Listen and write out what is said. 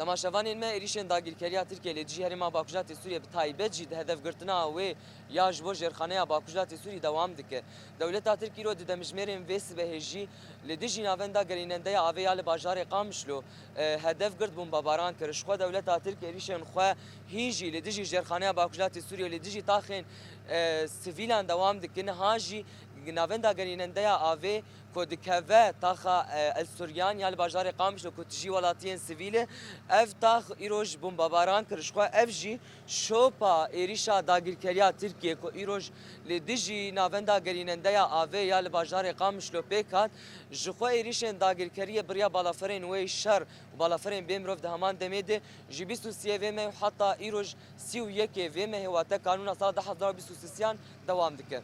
تماشاوانên me êrişên dagirkeriya Tirkiye li dijî Herêma Bakuratê Sûriye bi taybet jî di hedefgirtina wê ya ji bo jêrxaneya Bakuratê Sûriyê dewam dike. Dewleta Tirkî ro di demijmêrên vê sibehê jî li dijî navenda gerînendeya avê ya li bajarê Qamişlo hedefgirt bombebaran kir. Ji xwe dewleta Tirkiye êrişên xwe hîn jî li dijî jêrxaneya Bakuratê Sûriye li dijî taxên sivîlan dewam dikin ha jî navenda gerînendeya avê ku dikeve taxa El Suryan ya li bajarê Qamişlo ku tijî welatiyên sivîl e ev tax îroj bombebaran kir ji xwe ev jî şopa êrişa dagirkeriya Tirkiye ku îroj li dijî navenda gerînendeya avê ya li bajarê Qamişlo pêk hat ji xwe êrişên dagirkeriyê biriya balaferên wê şer û balaferên bê mirov di heman demê de ji 23 vê meh heta îroj 31 vê mehê wate kanûna sala 2023 devam dike.